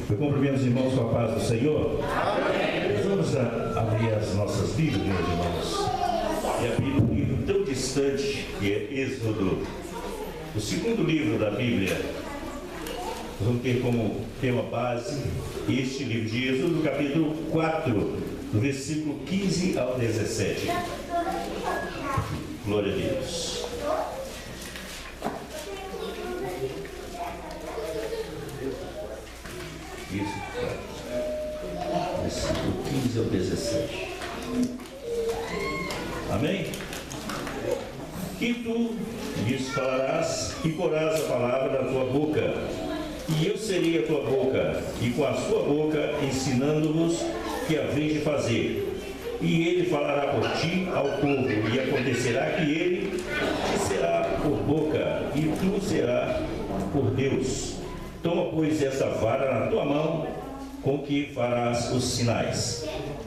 Eu cumprimento os irmãos com a paz do Senhor. Amém. Vamos abrir as nossas Bíblias, meus irmãos, e abrir um livro tão distante que é Êxodo, o segundo livro da Bíblia. Nós vamos ter como tema base este livro de Êxodo, capítulo 4, do versículo 15 ao 17. Glória a Deus. Versículo 15 ao 17. Amém? Que tu lhes falarás e porás a palavra na tua boca, e eu serei a tua boca, e com a sua boca ensinando-vos que haveis de fazer. E ele falará por ti ao povo, e acontecerá que ele te será por boca, e tu serás por Deus. Toma, pois, esta vara na tua mão, com que farás os sinais.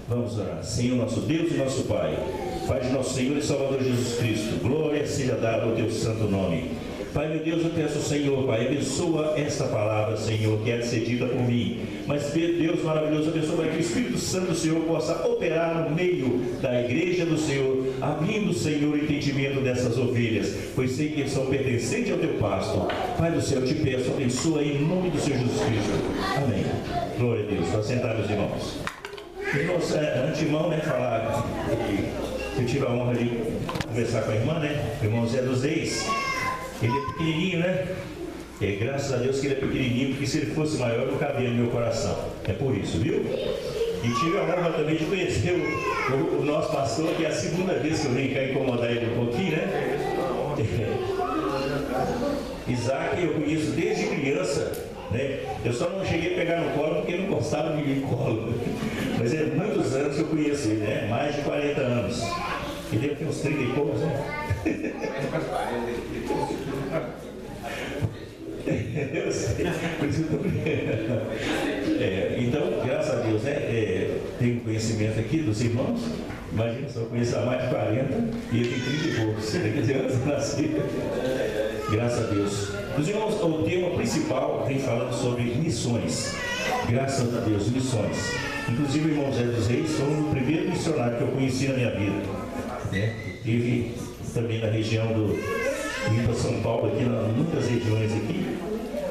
Vamos orar. Senhor, nosso Deus e nosso Pai, Pai de nosso Senhor e Salvador Jesus Cristo, glória seja dada ao teu santo nome. Pai, meu Deus, eu peço ao Senhor, Pai, abençoa esta palavra, Senhor, que é cedida por mim. Mas, Deus maravilhoso, abençoa para que o Espírito Santo do Senhor possa operar no meio da igreja do Senhor, abrindo, Senhor, o entendimento dessas ovelhas, pois sei que são pertencentes ao teu pasto. Pai do céu, eu te peço, abençoa em nome do Senhor Jesus Cristo. Amém. Glória a Deus. Vou sentar, meus irmãos. Irmãos, antemão, falar que eu tive a honra de conversar com a irmã, o irmão Zé dos Reis. Ele é pequenininho, graças a Deus que ele é pequenininho, porque se ele fosse maior não cabia no meu coração. É por isso, viu? E tive a honra também de conhecer o nosso pastor, que é a segunda vez que eu venho cá incomodar ele um pouquinho, Isaac eu conheço desde criança, Eu só não cheguei a pegar no colo porque ele não gostava de mim no colo. Mas é muitos anos que eu conheço ele, mais de 40 anos. E deve ter uns 30 e poucos, Eu sei, por isso que eu tô então, graças a Deus, tenho conhecimento aqui dos irmãos. Imagina, só conheço há mais de 40 e ele tem 30 e poucos. Quer dizer, antes de nascer. Graças a Deus. Os irmãos, o tema principal vem falando sobre missões. Graças a Deus, missões. Inclusive, o irmão Zé dos Reis foi o primeiro missionário que eu conheci na minha vida. Estive também na região do Rio para São Paulo, aqui em muitas regiões aqui,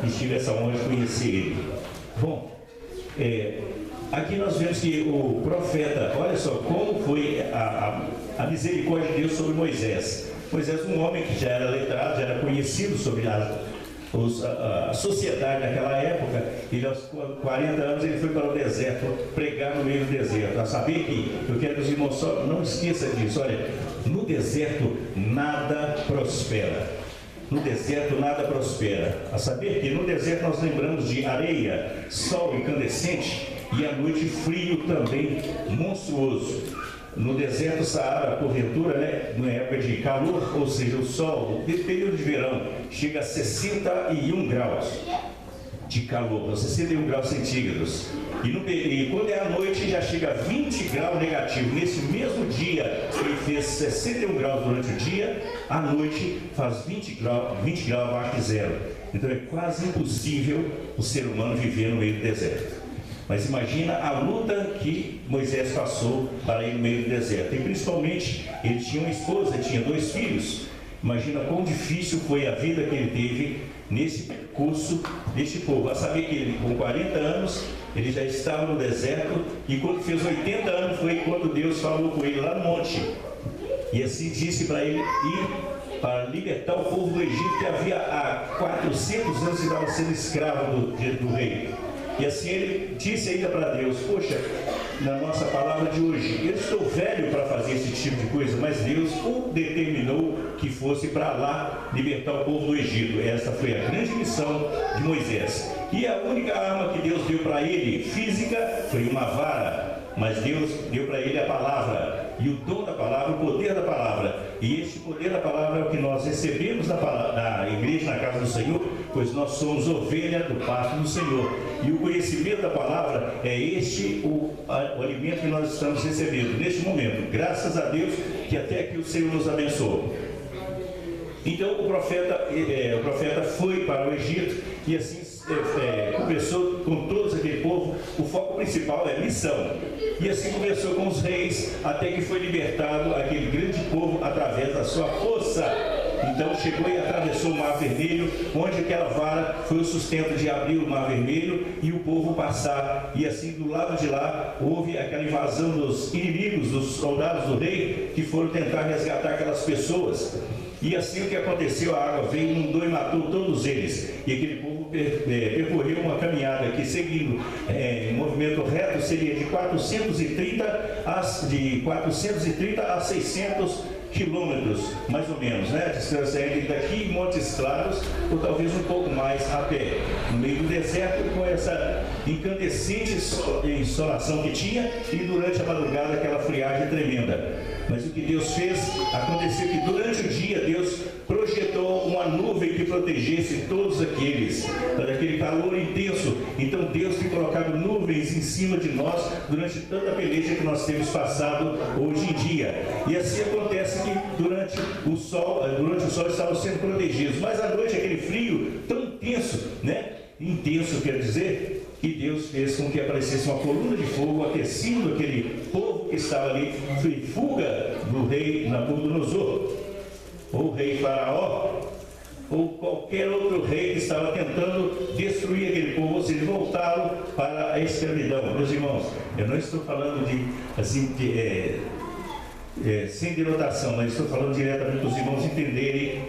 e tive essa honra de conhecer ele. Bom, aqui nós vemos que o profeta, olha só como foi a misericórdia de Deus sobre Moisés. Moisés, um homem que já era letrado, já era conhecido sobre a sociedade naquela época. Ele aos 40 anos ele foi para o deserto pregar no meio do deserto. A saber que, eu quero que os irmãos só não esqueçam disso, olha, no deserto nada prospera. No deserto nada prospera. A saber que no deserto nós lembramos de areia, sol incandescente e à noite frio também monstruoso. No deserto Saara, porventura, na época de calor, ou seja, o sol, no período de verão, chega a 61 graus de calor, 61 graus centígrados. E quando é à noite, já chega a 20 graus negativo. Nesse mesmo dia, ele fez 61 graus durante o dia, à noite faz 20 graus abaixo de zero. Então é quase impossível o ser humano viver no meio do deserto. Mas imagina a luta que Moisés passou para ir no meio do deserto. E principalmente, ele tinha uma esposa, tinha 2 filhos. Imagina quão difícil foi a vida que ele teve nesse percurso deste povo. A saber que ele, com 40 anos, ele já estava no deserto. E quando fez 80 anos, foi quando Deus falou com ele lá no monte. E assim disse para ele ir para libertar o povo do Egito, que havia há 400 anos estava sendo escravo do rei. E assim ele disse ainda para Deus, poxa, na nossa palavra de hoje, eu estou velho para fazer esse tipo de coisa, mas Deus o determinou que fosse para lá libertar o povo do Egito. Essa foi a grande missão de Moisés. E a única arma que Deus deu para ele, física, foi uma vara, mas Deus deu para ele a palavra. E o dom da palavra, o poder da palavra. E este poder da palavra é o que nós recebemos da igreja, na casa do Senhor, pois nós somos ovelha do pasto do Senhor. E o conhecimento da palavra é este o alimento que nós estamos recebendo neste momento. Graças a Deus que até aqui o Senhor nos abençoou. Então o profeta foi para o Egito e assim conversou com todos aquele povo principal é missão. E assim começou com os reis, até que foi libertado aquele grande povo através da sua força. Então chegou e atravessou o Mar Vermelho, onde aquela vara foi o sustento de abrir o Mar Vermelho e o povo passar. E assim do lado de lá houve aquela invasão dos inimigos, dos soldados do rei, que foram tentar resgatar aquelas pessoas. E assim o que aconteceu, a água veio, inundou e matou todos eles. E aquele povo percorreu uma caminhada que, seguindo em movimento reto, seria de 430 a 600 quilômetros, mais ou menos, né? A distância entre daqui e Montes Claros, ou talvez um pouco mais a pé, no meio do deserto, com essa incandescente insolação que tinha, e durante a madrugada aquela friagem tremenda. Mas o que Deus fez, aconteceu que durante o dia Deus projetou uma nuvem que protegesse todos aqueles, daquele calor intenso. Então Deus tem colocado nuvens em cima de nós durante tanta peleja que nós temos passado hoje em dia. E assim acontece que durante o sol estavam sendo protegidos, mas à noite aquele frio tão intenso, né? Intenso quer dizer que Deus fez com que aparecesse uma coluna de fogo aquecendo aquele povo que estava ali, foi fuga do rei Nabucodonosor, ou rei Faraó, ou qualquer outro rei que estava tentando destruir aquele povo, ou seja, voltá-lo para a escravidão. Meus irmãos, eu não estou falando sem denotação, mas estou falando diretamente para os irmãos entenderem